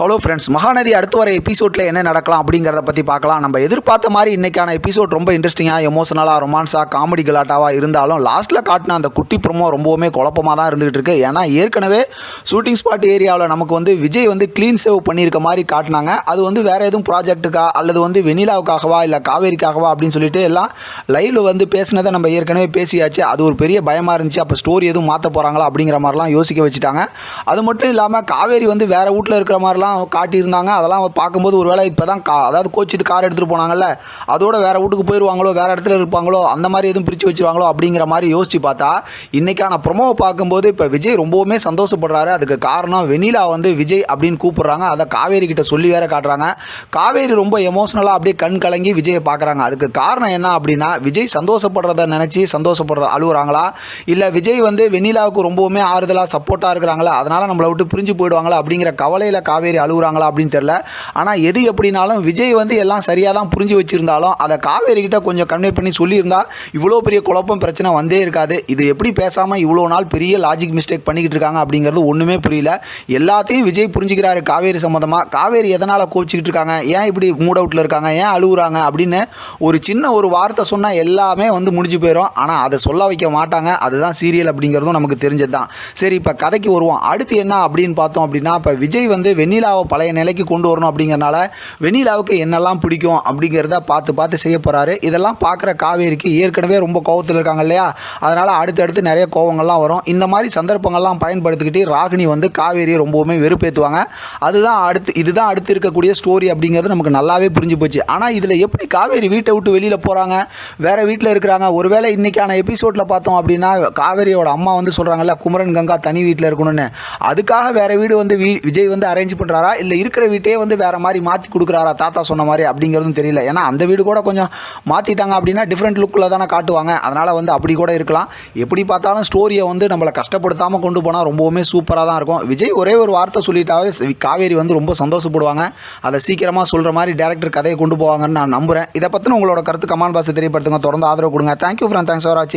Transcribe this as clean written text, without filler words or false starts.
Hello friends, Mahanadi அடுத்து வர எபிசோடில் என்ன நடக்கலாம் அப்படிங்கிறத பற்றி பார்க்கலாம். நம்ம எதிர்பார்த்த மாதிரி இன்றைக்கான எபிசோட் ரொம்ப இன்ட்ரெஸ்டிங்காக, எமோஷனலாக, ரொமான்ஸாக, காமெடி கலாட்டாவாக இருந்தாலும் லாஸ்ட்டில் காட்டின அந்த குட்டி ப்ரோமோ ரொம்பவுமே குழப்பமாக தான் இருந்துகிட்டு இருக்கு. ஏன்னா ஏற்கனவே ஷூட்டிங் ஸ்பாட் ஏரியாவில் நமக்கு விஜய் க்ளீன் சேவ் பண்ணியிருக்க மாதிரி காட்டினாங்க. அது வேறு எதுவும் ப்ராஜெக்ட்டுக்கா அல்லது வெனிலாவுக்காகவா இல்லை காவேரிக்காகவா அப்படின்னு சொல்லிட்டு எல்லாம் லைவில் பேசினதை நம்ம ஏற்கனவே பேசியாச்சு. அது ஒரு பெரிய பயமாக இருந்துச்சு. அப்போ ஸ்டோரி எதுவும் மாற்ற போகிறாங்களா அப்படிங்கிற மாதிரிலாம் யோசிக்க வச்சுட்டாங்க. அது மட்டும் இல்லாமல் காவேரி வேறு வீட்டில் இருக்கிற மாதிரிலாம் காட்டியிருந்தாங்க. அதெல்லாம் பார்க்கும்போது ஒரு வேளை இப்போ தான் அதாவது கோச்சிட்டு கார் எடுத்துகிட்டு போனாங்கல்ல, அதோட வேறு வீட்டுக்கு போயிடுவாங்களோ, வேறு இடத்துல இருப்பாங்களோ, அந்த மாதிரி எதுவும் பிரித்து வச்சுருவாங்களோ அப்படிங்கிற மாதிரி யோசித்து பார்த்தா இன்றைக்கான ப்ரொமோவை பார்க்கும்போது இப்போ விஜய் ரொம்பவுமே சந்தோஷப்படுறாரு. அதுக்கு காரணம் வெனிலா விஜய் அப்படின்னு கூப்பிட்றாங்க. அதை காவேரி கிட்ட சொல்லி வேற காட்டுறாங்க. காவேரி ரொம்ப எமோஷனலாக அப்படியே கண் கலங்கி விஜயை பார்க்குறாங்க. அதுக்கு காரணம் என்ன அப்படின்னா, விஜய் சந்தோஷப்படுறத நினச்சி அழுகுறாங்களா, இல்லை விஜய் வெனிலாவுக்கு ரொம்பவுமே ஆறுதலாக சப்போர்ட்டாக இருக்கிறாங்களா, அதனால் நம்மளை விட்டு பிரிஞ்சு போயிடுவாங்களா அப்படிங்கிற கவலையில் காவேரி அழுகுறாங்களா அப்படின்னு தெரியல. ஆனால் எது எப்படினாலும் விஜய் எல்லாம் சரியாக தான் புரிஞ்சு வச்சுருந்தாலும் அதை காவேரி கிட்ட கொஞ்சம் கன்வே பண்ணி சொல்லியிருந்தா இவ்வளோ பெரிய குழப்பம் பிரச்சனை வந்தே இருக்காது. இது எப்படி பேசாமல் இவ்வளோ நாள் பெரிய லாஜிக் மிஸ்டேக் பண்ணிக்கிட்டு இருக்காங்க அப்படிங்கிறது ஒன்றுமே புரியல. எல்லாத்தையும் விஜய் புரிஞ்சுக்கிறாரு காவேரி சம்மந்தமாக. காவேரி எதனால் கோச்சிக்கிட்டு இருக்காங்க, ஏன் இப்படி மூட் அவுட்டில் இருக்காங்க, ஏன் அழுகுறாங்க அப்படின்னு ஒரு சின்ன ஒரு வார்த்தை சொன்னால் எல்லாமே முடிஞ்சு போயிடும். ஆனால் அதை சொல்ல வைக்க மாட்டாங்க. அதுதான் சீரியல் அப்படிங்கிறதும் நமக்கு தெரிஞ்சது தான். சரி, இப்போ கதைக்கு வருவோம். அடுத்து என்ன அப்படின்னு பார்த்தோம் அப்படின்னா, இப்போ விஜய் வெனிலாவை பழைய நிலைக்கு கொண்டு வரணும் அப்படிங்கிறனால வெனிலாவுக்கு என்னெல்லாம் பிடிக்கும் அப்படிங்கிறத பார்த்து செய்ய போகிறாரு. இதெல்லாம் பார்க்குற காவேரிக்கு ஏற்கனவே ரொம்ப கோவத்தில் இருக்காங்க இல்லையா, அதனால் அடுத்தடுத்து நிறைய கோவங்கள்லாம் வரும். இந்த மாதிரி சந்தர்ப்பங்கள்லாம் பயன்படுத்திக்கிட்டு ராகினி காவேரியை ரொம்பவுமே வெறுப்பேற்றுவாங்க. இதுதான் அடுத்து இருக்கக்கூடிய ஸ்டோரி அப்படிங்கிறது நமக்கு நல்லாவே புரிஞ்சு போச்சு. ஆனால் இதில் எப்படி காவேரி வீட்டை விட்டு வெளியில் போகிறாங்க, வேறு வீட்டில் இருக்கிறாங்க. ஒருவேளை இன்றைக்கான எபிசோடில் பார்த்தோம் அப்படின்னா காவேரியோட அம்மா சொல்கிறாங்கல்ல, குமரன் கங்கா தனி வீட்டில் இருக்கணும்னு, அதுக்காக வேறு வீடு விஜய் அரேஞ்ச் பண்ணுறாரா, இல்லை இருக்கிற வீட்டையே வேறு மாதிரி மாற்றி கொடுக்குறாரா தாத்தா சொன்ன மாதிரி அப்படிங்கிறதும் தெரியல. ஏன்னா அந்த வீடு கூட கொஞ்சம் மாற்றிட்டாங்க அப்படின்னா டிஃப்ரெண்ட் லுக்கில் தானே காட்டுவாங்க. அதனால் அப்படி கூட இருக்கலாம். எப்படி பார்த்தாலும் ஸ்டோரியை நம்மளை கஷ்டப்படுத்தாமல் கொண்டு போனால் ரொம்பவுமே சூப்பராக தான் இருக்கும். விஜய் ஒரே ஒரு வார்த்தை சொல்லிட்டாவே காவேரி ரொம்ப சந்தோஷப்படுவாங்க. அதை சீக்கிரமாக சொல்கிற மாதிரி டேரக்டர் கதையை கொண்டு போவாங்கன்னு நான் நம்புகிறேன். இதை பற்றின உங்களோட கருத்து கமெண்ட் பாக்ஸில் தெரியப்படுத்துங்க. தொடர்ந்து ஆதரவு கொடுங்க. தேங்க்யூ ஃப்ரெண்ட், தேங்க்ஸ் ஃபார் வாட்சிங்.